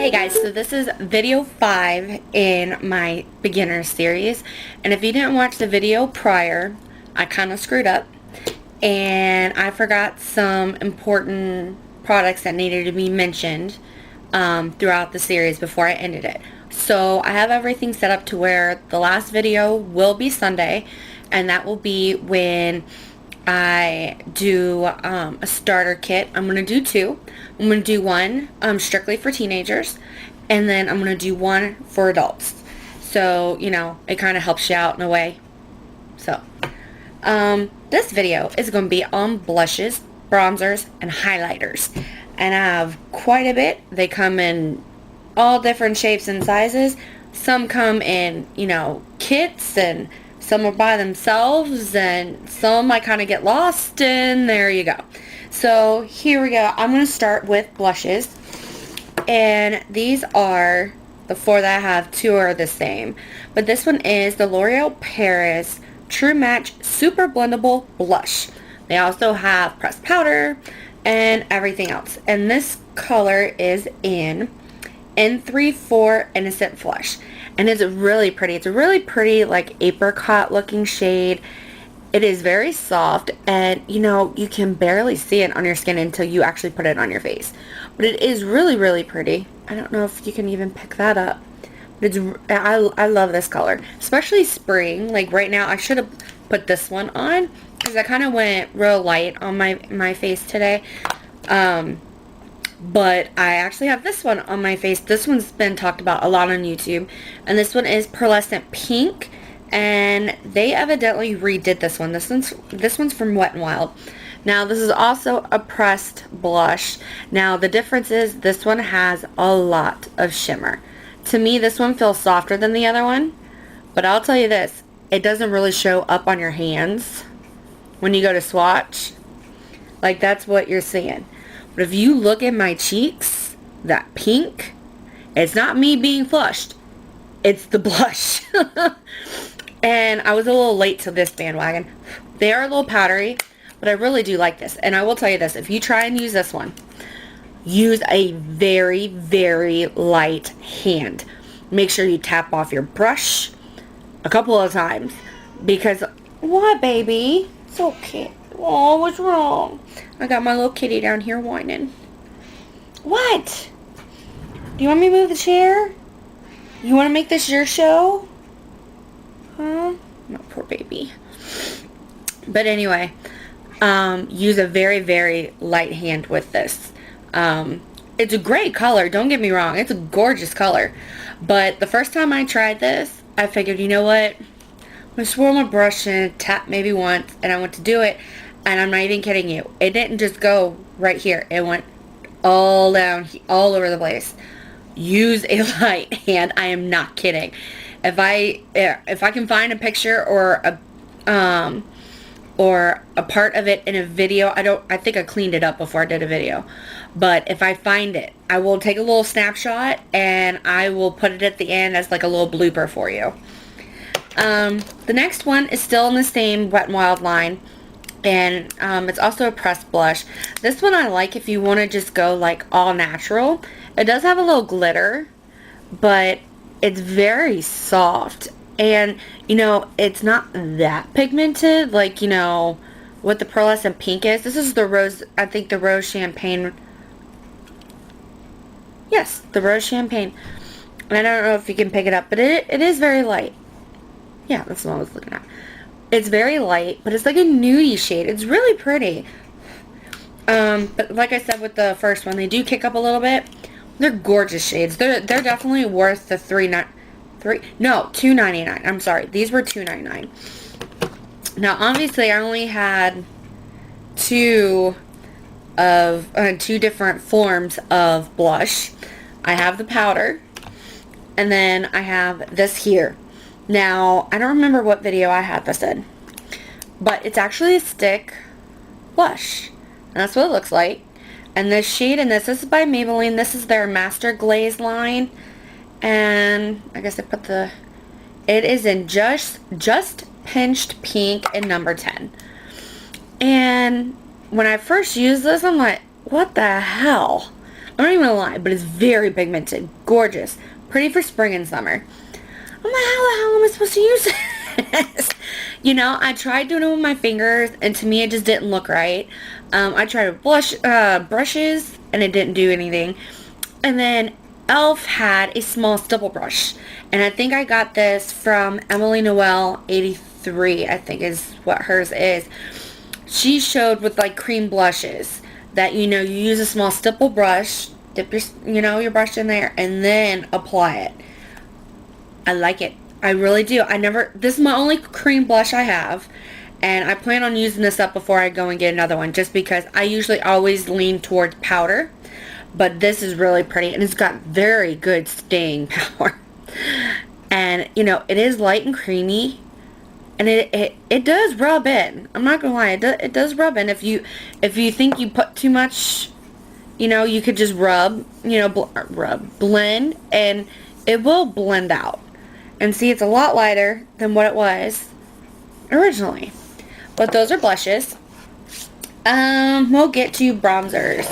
Hey guys, so this is video 5 in my beginner series, and if you didn't watch the video prior, I kind of screwed up and I forgot some important products that needed to be mentioned throughout the series before I ended it. So I have everything set up to where the last video will be Sunday, and that will be when I do a starter kit. I'm going to do 2. I'm going to do one strictly for teenagers, and then I'm going to do one for adults. So, you know, it kind of helps you out in a way. So, this video is going to be on blushes, bronzers, and highlighters. And I have quite a bit. They come in all different shapes and sizes. Some come in, you know, kits, and some are by themselves, and some I kind of get lost in. There you go. So here we go. I'm going to start with blushes, and these are the 4 that I have. 2 are the same, but this one is the L'Oreal Paris True Match Super-Blendable Blush. They also have pressed powder and everything else, and this color is in N34 Innocent Flush, and it's really pretty. It's a really pretty, like, apricot looking shade. It is very soft, and you know, you can barely see it on your skin until you actually put it on your face, but it is really, really pretty. I don't know if you can even pick that up, but I love this color, especially spring. Like right now, I should have put this one on because I kind of went real light on my face today. But I actually have this one on my face. This one's been talked about a lot on YouTube, and this one is Pearlescent Pink, and they evidently redid this one. This one's from Wet n Wild. Now this is also a pressed blush. Now the difference is this one has a lot of shimmer. To me, this one feels softer than the other one, but I'll tell you this, it doesn't really show up on your hands when you go to swatch. Like, that's what you're seeing. But if you look at my cheeks, that pink, it's not me being flushed. It's the blush. And I was a little late to this bandwagon. They are a little powdery, but I really do like this. And I will tell you this, if you try and use this one, use a very, very light hand. Make sure you tap off your brush a couple of times. Because, what, baby? It's okay. Oh, what's wrong? I got my little kitty down here whining. What? Do you want me to move the chair? You want to make this your show? Huh? No, poor baby. But anyway, use a very, very light hand with this. It's a great color. Don't get me wrong. It's a gorgeous color. But the first time I tried this, I figured, you know what? I'm going to swirl my brush and tap maybe once, and I went to do it. And I'm not even kidding you. It didn't just go right here. It went all down, all over the place. Use a light hand. I am not kidding. If I can find a picture or a part of it in a video, I think I cleaned it up before I did a video. But if I find it, I will take a little snapshot and I will put it at the end as like a little blooper for you. The next one is still in the same Wet n Wild line. And it's also a pressed blush. This one I like if you want to just go like all natural. It does have a little glitter, but it's very soft. And, you know, it's not that pigmented like, you know, what the Pearlescent Pink is. This is the rose, I think the Rose Champagne. Yes, the Rose Champagne. And I don't know if you can pick it up, but it is very light. Yeah, that's what I was looking at. It's very light, but it's like a nudie shade. It's really pretty. But like I said with the first one, they do kick up a little bit. They're gorgeous shades. They're definitely worth the $2.99. I'm sorry. These were $2.99. Now, obviously, I only had two different forms of blush. I have the powder, and then I have this here. Now, I don't remember what video I had this in, but it's actually a stick blush, and that's what it looks like. And this shade in this is by Maybelline. This is their Master Glaze line, and I guess I put it is in Just Pinched Pink in number 10. And when I first used this, I'm like, what the hell? I'm not even gonna lie, but it's very pigmented. Gorgeous. Pretty for spring and summer. I'm like, how the hell am I supposed to use this? You know, I tried doing it with my fingers, and to me it just didn't look right. I tried with brushes, and it didn't do anything. And then e.l.f. had a small stipple brush, and I think I got this from Emily Noel 83, I think is what hers is. She showed with like cream blushes that, you know, you use a small stipple brush, dip your, you know, your brush in there, and then apply it. I like it. I really do. This is my only cream blush I have, and I plan on using this up before I go and get another one, just because I usually always lean towards powder, but this is really pretty, and it's got very good staying power. And, you know, it is light and creamy, and it does rub in. I'm not gonna lie, it does rub in. If you think you put too much, you know, you could just rub, you know, blend, and it will blend out. And see, it's a lot lighter than what it was originally. But those are blushes. We'll get to bronzers.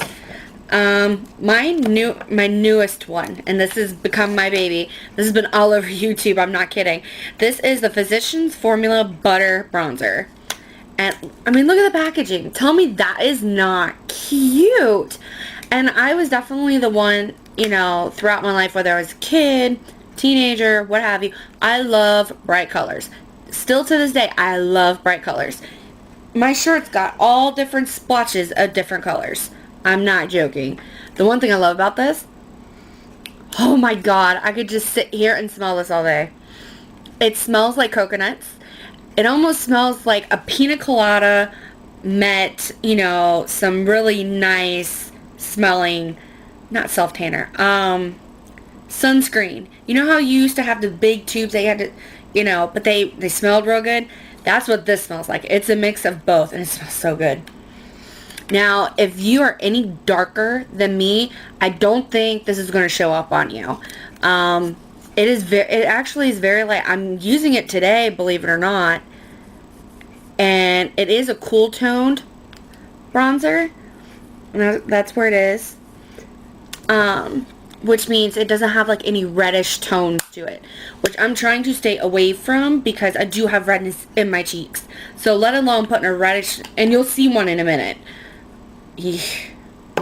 My newest one, and this has become my baby. This has been all over YouTube, I'm not kidding. This is the Physicians Formula Butter Bronzer. And, I mean, look at the packaging. Tell me that is not cute. And I was definitely the one, you know, throughout my life, whether I was a kid, teenager, what have you, I love bright colors. Still to this day, I love bright colors. My shirt's got all different splotches of different colors. I'm not joking. The one thing I love about this, oh my god, I could just sit here and smell this all day. It smells like coconuts. It almost smells like a pina colada met, you know, some really nice smelling, not self-tanner, sunscreen. You know how you used to have the big tubes they had to, you know, but they smelled real good? That's what this smells like. It's a mix of both, and it smells so good. Now, if you are any darker than me, I don't think this is going to show up on you. It actually is very light. I'm using it today, believe it or not. And it is a cool toned bronzer. And that's where it is. Which means it doesn't have like any reddish tones to it, which I'm trying to stay away from because I do have redness in my cheeks. So let alone putting a reddish, and you'll see one in a minute.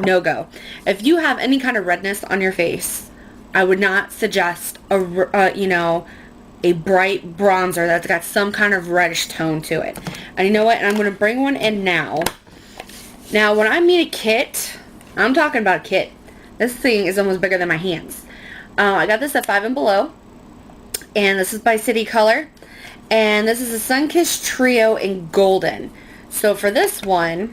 No go. If you have any kind of redness on your face, I would not suggest you know, a bright bronzer that's got some kind of reddish tone to it. And you know what? And I'm going to bring one in now. Now, when I mean a kit, I'm talking about a kit. This thing is almost bigger than my hands. I got this at 5 and Below. And this is by City Color. And this is a Sunkissed Trio in Golden. So for this one,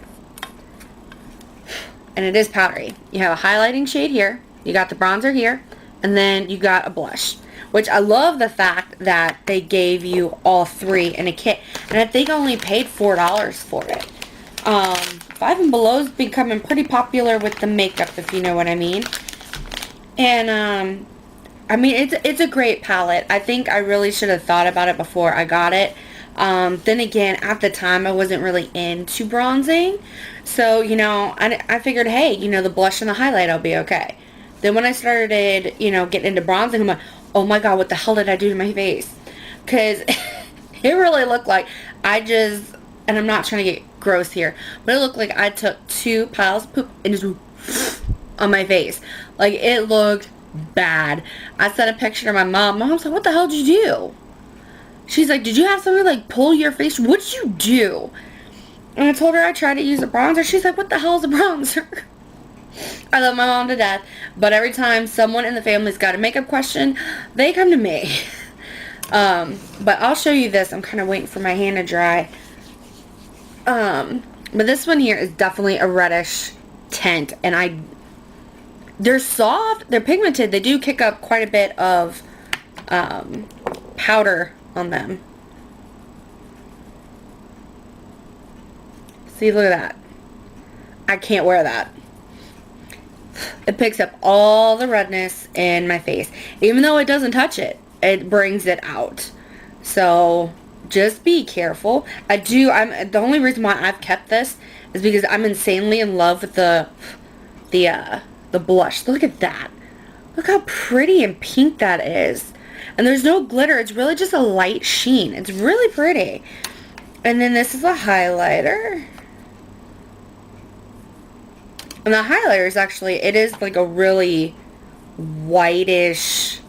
and it is powdery, you have a highlighting shade here. You got the bronzer here. And then you got a blush. Which I love the fact that they gave you all three in a kit. And I think I only paid $4 for it. 5 and Below's becoming pretty popular with the makeup, if you know what I mean. And, I mean, it's a great palette. I think I really should have thought about it before I got it. Then again, at the time, I wasn't really into bronzing. So, you know, I figured, hey, you know, the blush and the highlight will be okay. Then when I started, you know, getting into bronzing, I'm like, oh my god, what the hell did I do to my face? Because it really looked like and I'm not trying to get gross here, but it looked like I took 2 piles of poop and just on my face. Like, it looked bad. I sent a picture to my mom. Mom's like, what the hell did you do? She's like, did you have somebody, like, pull your face? What did you do? And I told her I tried to use a bronzer. She's like, what the hell is a bronzer? I love my mom to death, but every time someone in the family's got a makeup question, they come to me. But I'll show you this. I'm kind of waiting for my hand to dry. But this one here is definitely a reddish tint, and they're soft, they're pigmented, they do kick up quite a bit of, powder on them. See, look at that. I can't wear that. It picks up all the redness in my face. Even though it doesn't touch it, it brings it out. So just be careful. The only reason why I've kept this is because I'm insanely in love with the the blush. Look at that. Look how pretty and pink that is. And there's no glitter. It's really just a light sheen. It's really pretty. And then this is a highlighter. And the highlighter is actually, it is like a really whitish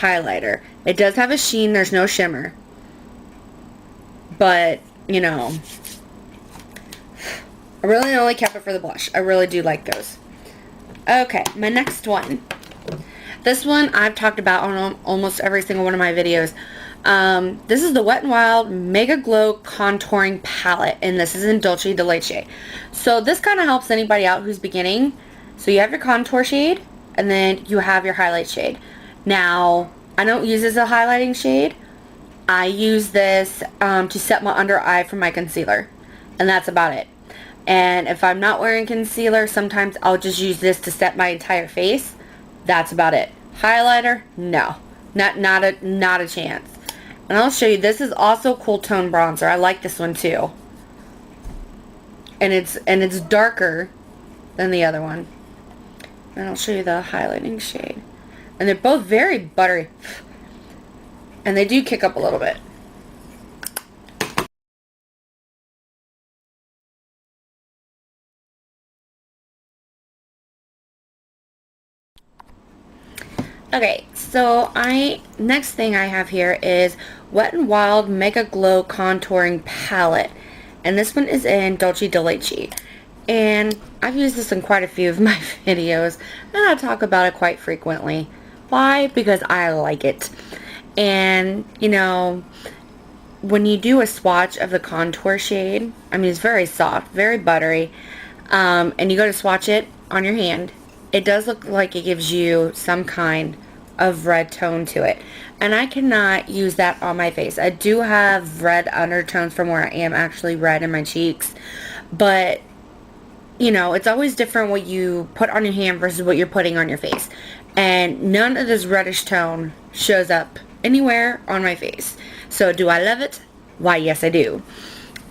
highlighter. It does have a sheen. There's no shimmer. But, you know, I really only kept it for the blush. I really do like those. Okay, my next one. This one I've talked about on almost every single one of my videos. This is the Wet n Wild Mega Glow Contouring Palette, and this is in Dolce de Leche. So this kind of helps anybody out who's beginning. So you have your contour shade, and then you have your highlight shade. Now, I don't use this as a highlighting shade. I use this to set my under eye for my concealer, and that's about it. And if I'm not wearing concealer, sometimes I'll just use this to set my entire face. That's about it. Highlighter, no, not a chance. And I'll show you. This is also cool tone bronzer. I like this one too. And it's darker than the other one. And I'll show you the highlighting shade. And they're both very buttery. And they do kick up a little bit. Okay, so next thing I have here is Wet n Wild Mega Glow Contouring Palette. And this one is in Dolce de Leche. And I've used this in quite a few of my videos, and I talk about it quite frequently. Why? Because I like it. And, you know, when you do a swatch of the contour shade, I mean, it's very soft, very buttery, and you go to swatch it on your hand, it does look like it gives you some kind of red tone to it. And I cannot use that on my face. I do have red undertones from where I am actually red in my cheeks. But, you know, it's always different what you put on your hand versus what you're putting on your face. And none of this reddish tone shows up anywhere on my face. So do I love it? Why, yes I do.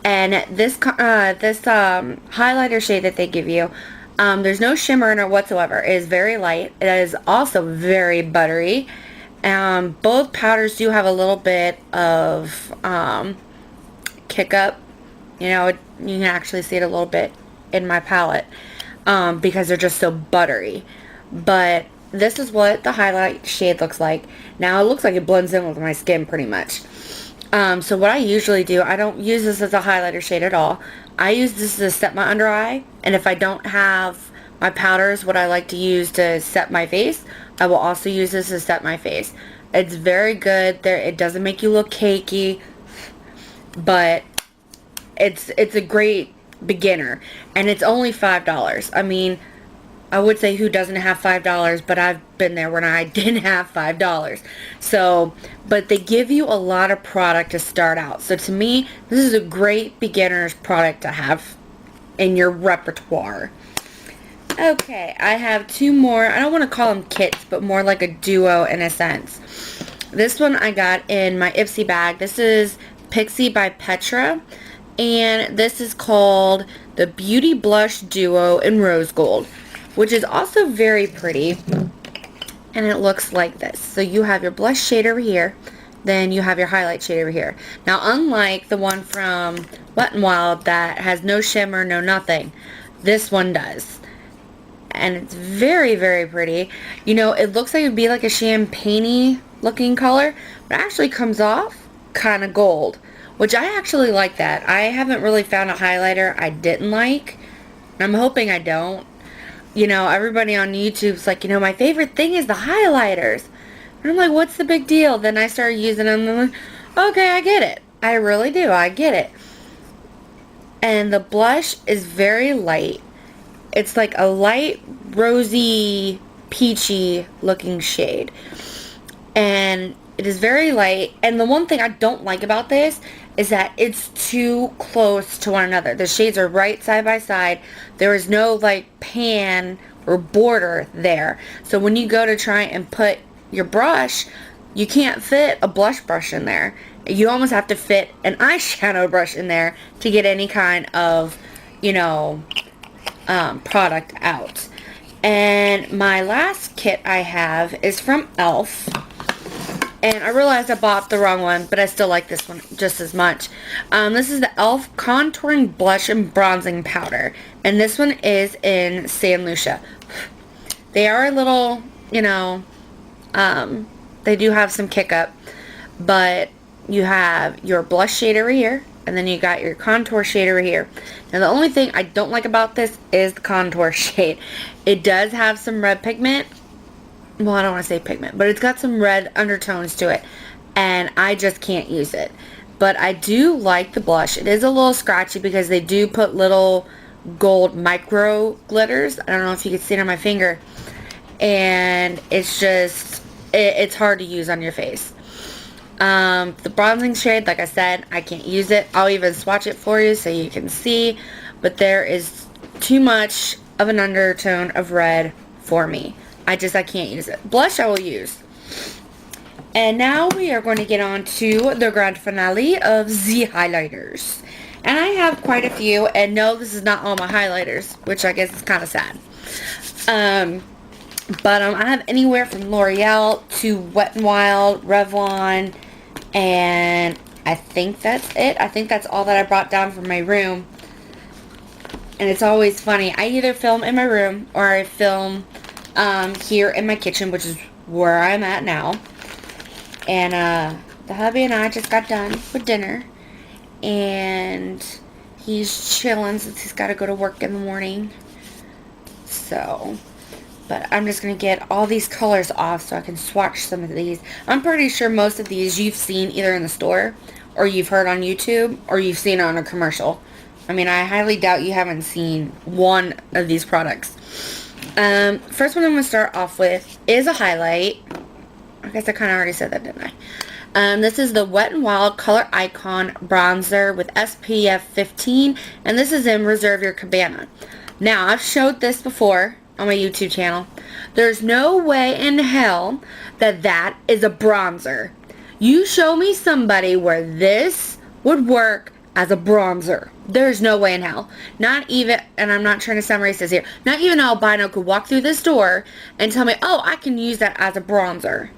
And this highlighter shade that they give you, there's no shimmer in it whatsoever. It is very light. It is also very buttery. Both powders do have a little bit of kick up. You know, you can actually see it a little bit in my palette because they're just so buttery. But this is what the highlight shade looks like. Now it looks like it blends in with my skin pretty much. So what I usually do, I don't use this as a highlighter shade at all. I use this to set my under eye, and if I don't have my powders, what I like to use to set my face, I will also use this to set my face. It's very good. It doesn't make you look cakey, but it's a great beginner, and it's only $5. I mean, I would say who doesn't have $5, but I've been there when I didn't have $5. So, but they give you a lot of product to start out. So to me, this is a great beginner's product to have in your repertoire. Okay, I have two more. I don't want to call them kits, but more like a duo in a sense. This one I got in my Ipsy bag. This is Pixie by Petra. And this is called the Beauty Blush Duo in Rose Gold, which is also very pretty, and it looks like this. So you have your blush shade over here, then you have your highlight shade over here. Now, unlike the one from Wet n Wild that has no shimmer, no nothing, this one does. And it's very, very pretty. You know, it looks like it would be like a champagne-y looking color, but it actually comes off kind of gold, which I actually like that. I haven't really found a highlighter I didn't like, and I'm hoping I don't. You know, everybody on YouTube's like, you know, my favorite thing is the highlighters. And I'm like, what's the big deal? Then I started using them, and I'm like, okay, I get it. I really do. I get it. And the blush is very light. It's like a light, rosy, peachy looking shade. And it is very light. And the one thing I don't like about this is that it's too close to one another. The shades are right side by side. There is no like pan or border there. So when you go to try and put your brush, you can't fit a blush brush in there. You almost have to fit an eyeshadow brush in there to get any kind of, you know, product out. And my last kit I have is from e.l.f. And I realized I bought the wrong one, but I still like this one just as much. This is the e.l.f. Contouring Blush and Bronzing Powder. And this one is in St. Lucia. They are a little, you know, they do have some kick up. But you have your blush shade over here. And then you got your contour shade over here. Now the only thing I don't like about this is the contour shade. It does have some red pigment. Well, I don't want to say pigment, but it's got some red undertones to it, and I just can't use it. But I do like the blush. It is a little scratchy because they do put little gold micro glitters. I don't know if you can see it on my finger, and it's just, it's hard to use on your face. The bronzing shade, like I said, I can't use it. I'll even swatch it for you so you can see, but there is too much of an undertone of red for me. I can't use it. Blush I will use. And now we are going to get on to the grand finale of the highlighters. And I have quite a few, and no, this is not all my highlighters, which I guess is kind of sad. But I have anywhere from L'Oreal to Wet n Wild, Revlon, and I think that's it. I think that's all that I brought down from my room. And it's always funny. I either film in my room or I film here in my kitchen, which is where I'm at now. And the hubby and I just got done with dinner, and he's chilling since he's got to go to work in the morning. So, but I'm just going to get all these colors off so I can swatch some of these. I'm pretty sure most of these you've seen either in the store, or you've heard on YouTube, or you've seen on a commercial. I mean, I highly doubt you haven't seen one of these products. First one I'm going to start off with is a highlight. I guess I kind of already said that, didn't I? This is the Wet n Wild Color Icon Bronzer with SPF 15, and this is in Reserve Your Cabana. Now, I've showed this before on my YouTube channel. There's no way in hell that that is a bronzer. You show me somebody where this would work as a bronzer. There's no way in hell. Not even, and I'm not trying to sound racist here, not even an albino could walk through this door and tell me, oh, I can use that as a bronzer.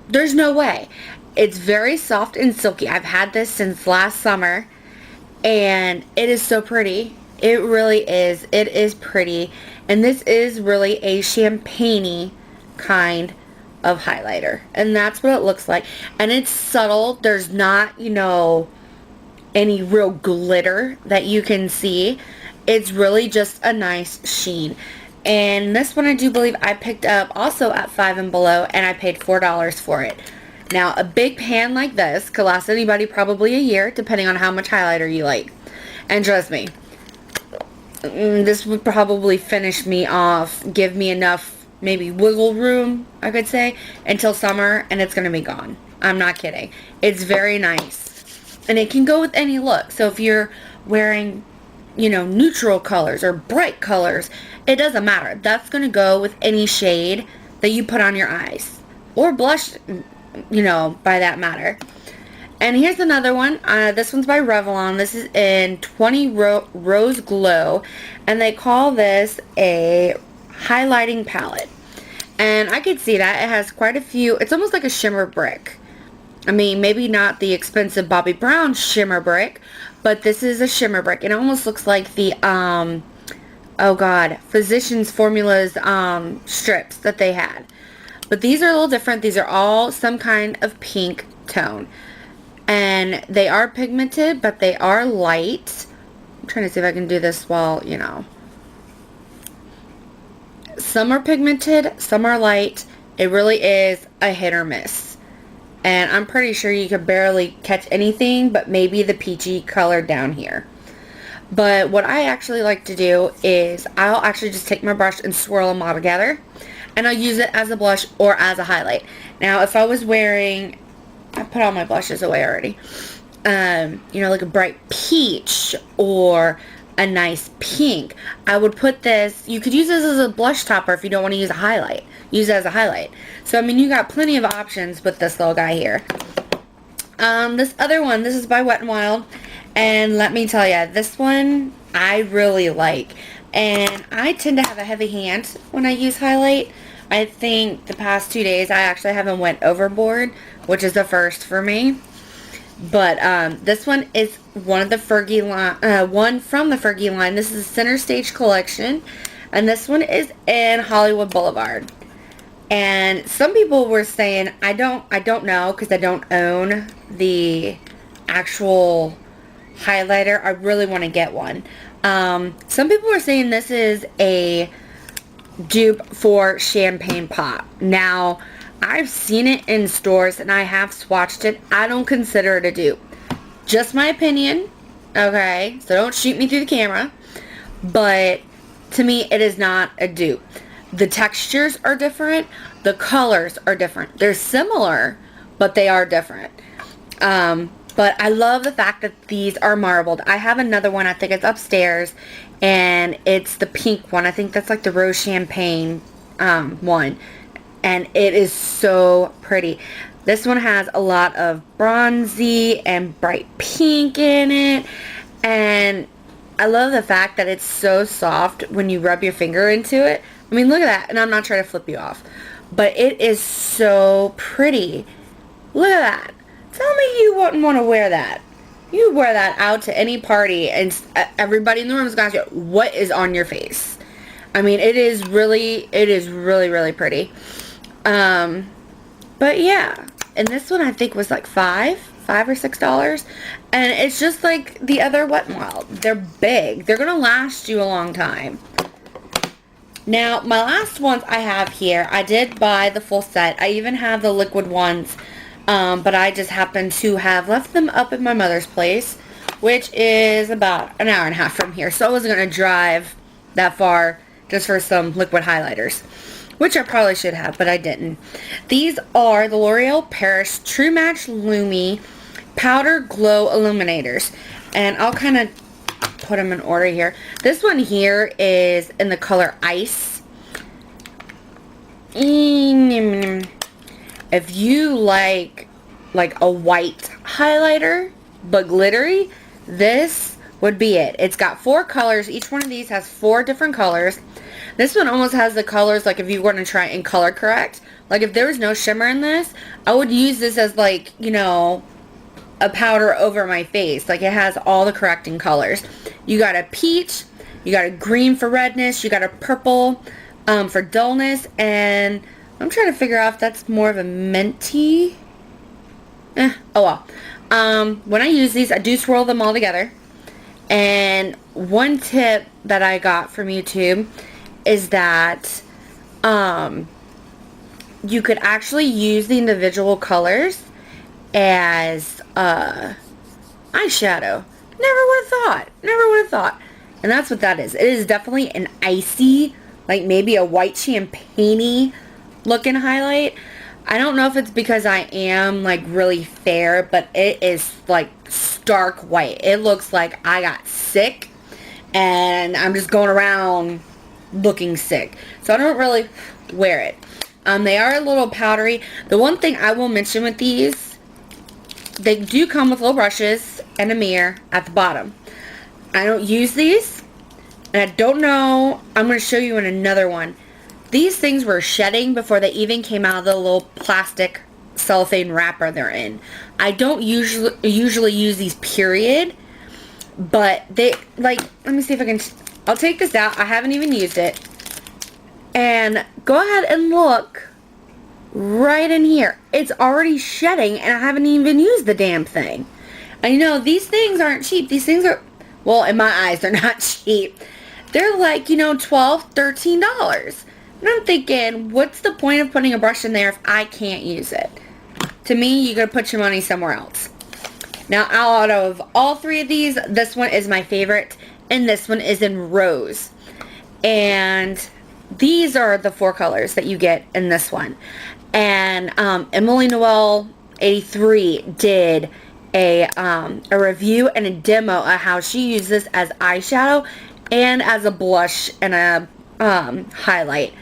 There's no way. It's very soft and silky. I've had this since last summer, and it is so pretty. It really is. It is pretty. And this is really a champagne-y kind of highlighter. And that's what it looks like. And it's subtle. There's not, you know, any real glitter that you can see. It's really just a nice sheen. And this one I do believe I picked up also at Five and Below, and I paid $4 for it. Now, a big pan like this could last anybody probably a year, depending on how much highlighter you like. And trust me, this would probably finish me off, give me enough maybe wiggle room, I could say, until summer, and it's going to be gone. I'm not kidding. It's very nice. And it can go with any look. So if you're wearing, you know, neutral colors or bright colors, it doesn't matter. That's going to go with any shade that you put on your eyes. Or blush, you know, by that matter. And here's another one. This one's by Revlon. This is in 20 Rose Glow. And they call this a highlighting palette. And I could see that. It has quite a few. It's almost like a shimmer brick. I mean, maybe not the expensive Bobbi Brown shimmer brick, but this is a shimmer brick. It almost looks like the, oh God, Physicians Formulas strips that they had. But these are a little different. These are all some kind of pink tone. And they are pigmented, but they are light. I'm trying to see if I can do this while, you know. Some are pigmented, some are light. It really is a hit or miss. And I'm pretty sure you could barely catch anything but maybe the peachy color down here. But what I actually like to do is I'll actually just take my brush and swirl them all together. And I'll use it as a blush or as a highlight. Now, if I was wearing, I put all my blushes away already. You know, like a bright peach or a nice pink, I would put this, you could use this as a blush topper if you don't want to use a highlight. Use it as a highlight. So, I mean, you got plenty of options with this little guy here. This other one, this is by Wet n Wild. And let me tell you, this one I really like. And I tend to have a heavy hand when I use highlight. I think the past 2 days I actually haven't went overboard, which is a first for me. But this one is one of the Fergie line, one from the Fergie line. This is a Center Stage collection, and this one is in Hollywood Boulevard. And some people were saying, I don't know, because I don't own the actual highlighter. I really want to get one. Some people were saying this is a dupe for Champagne Pop. Now, I've seen it in stores and I have swatched it. I don't consider it a dupe. Just my opinion. Okay, so don't shoot me through the camera. But to me, it is not a dupe. The textures are different. The colors are different. They're similar, but they are different. But I love the fact that these are marbled. I have another one. I think it's upstairs. And it's the pink one. I think that's like the Rose Champagne one. And it is so pretty. This one has a lot of bronzy and bright pink in it. And I love the fact that it's so soft when you rub your finger into it. I mean, look at that. And I'm not trying to flip you off. But it is so pretty. Look at that. Tell me you wouldn't want to wear that. You wear that out to any party and everybody in the room is going to ask you, what is on your face? I mean, it is really, really pretty. But yeah. And this one I think was like $5 or $6. And it's just like the other Wet n Wild. They're big. They're going to last you a long time. Now, my last ones I have here, I did buy the full set. I even have the liquid ones. But I just happened to have left them up at my mother's place, which is about an hour and a half from here. So I wasn't going to drive that far just for some liquid highlighters, which I probably should have, but I didn't. These are the L'Oreal Paris True Match Lumi Powder Glow Illuminators. And I'll kind of put them in order here. This one here is in the color Ice. If you like a white highlighter but glittery, this would be it. It's got 4 colors. Each one of these has 4 different colors. This one almost has the colors like if you were going to try and color correct. Like if there was no shimmer in this, I would use this as like, you know, a powder over my face. Like it has all the correcting colors. You got a peach, you got a green for redness, you got a purple for dullness, and I'm trying to figure out if that's more of a minty. Oh well. When I use these, I do swirl them all together. And one tip that I got from YouTube is that you could actually use the individual colors as eyeshadow. Never would have thought. Never would have thought. And that's what that is. It is definitely an icy, like maybe a white champagne-y looking highlight. I don't know if it's because I am like really fair, but it is like stark white. It looks like I got sick and I'm just going around looking sick. So I don't really wear it. They are a little powdery. The one thing I will mention with these, they do come with little brushes and a mirror at the bottom. I don't use these, and I don't know, I'm going to show you in another one. These things were shedding before they even came out of the little plastic cellophane wrapper they're in. I don't usually use these, period, but they, like, let me see if I can, I'll take this out. I haven't even used it. And go ahead and look right in here. It's already shedding and I haven't even used the damn thing. And you know, these things aren't cheap. These things are, well, in my eyes, they're not cheap. They're like, you know, $12, $13. And I'm thinking, what's the point of putting a brush in there if I can't use it? To me, you gotta put your money somewhere else. Now, out of all 3 of these, this one is my favorite, and this one is in rose. And these are the 4 colors that you get in this one. And Emily Noel 83 did a review and a demo of how she used this as eyeshadow and as a blush and a highlight.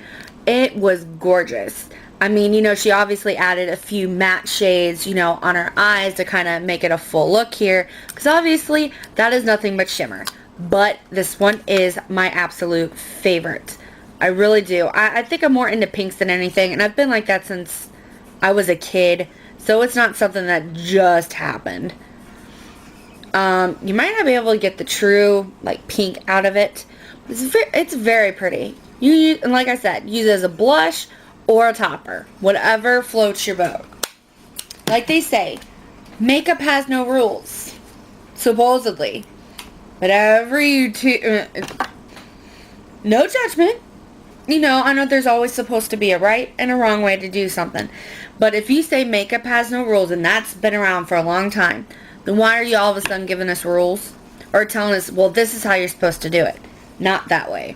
It was gorgeous. I mean, you know, she obviously added a few matte shades, you know, on her eyes to kind of make it a full look here, because obviously that is nothing but shimmer. but this one is my absolute favorite. I really do. I think I'm more into pinks than anything, and I've been like that since I was a kid, so it's not something that just happened. You might not be able to get the true like pink out of it. It's very pretty. You use, and like I said, use it as a blush or a topper, whatever floats your boat. Like they say, makeup has no rules, supposedly. Whatever you no judgment. You know, I know there's always supposed to be a right and a wrong way to do something. But if you say makeup has no rules, and that's been around for a long time, then why are you all of a sudden giving us rules? Or telling us, well, this is how you're supposed to do it. Not that way.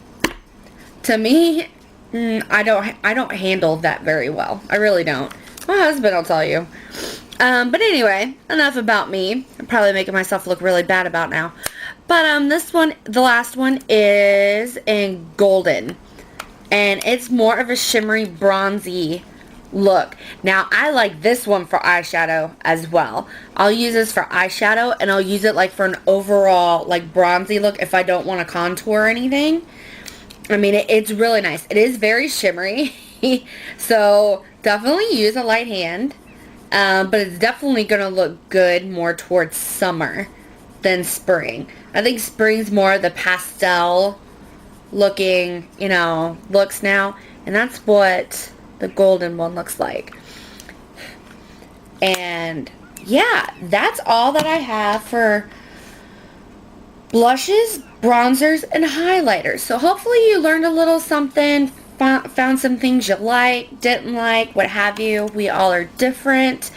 To me, I don't handle that very well. I really don't. My husband will tell you. But anyway, enough about me. I'm probably making myself look really bad about now. But this one, the last one, is in golden. And it's more of a shimmery, bronzy look. Now, I like this one for eyeshadow as well. I'll use this for eyeshadow, and I'll use it like for an overall like bronzy look if I don't want to contour or anything. I mean, it's really nice. It is very shimmery, so definitely use a light hand. But it's definitely going to look good more towards summer than spring. I think spring's more the pastel looking, you know, looks now. And that's what the golden one looks like. And yeah, that's all that I have for blushes, bronzers, and highlighters. So hopefully you learned a little something, found some things you like, didn't like, what have you. We all are different.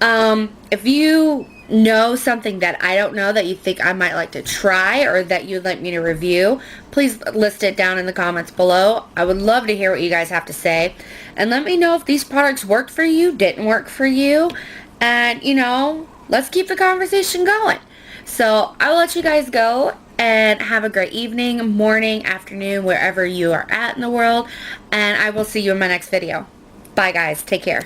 If you know something that I don't know that you think I might like to try or that you'd like me to review, please list it down in the comments below. I would love to hear what you guys have to say. And let me know if these products worked for you, didn't work for you. And, you know, let's keep the conversation going. So I will let you guys go and have a great evening, morning, afternoon, wherever you are at in the world. And I will see you in my next video. Bye guys. Take care.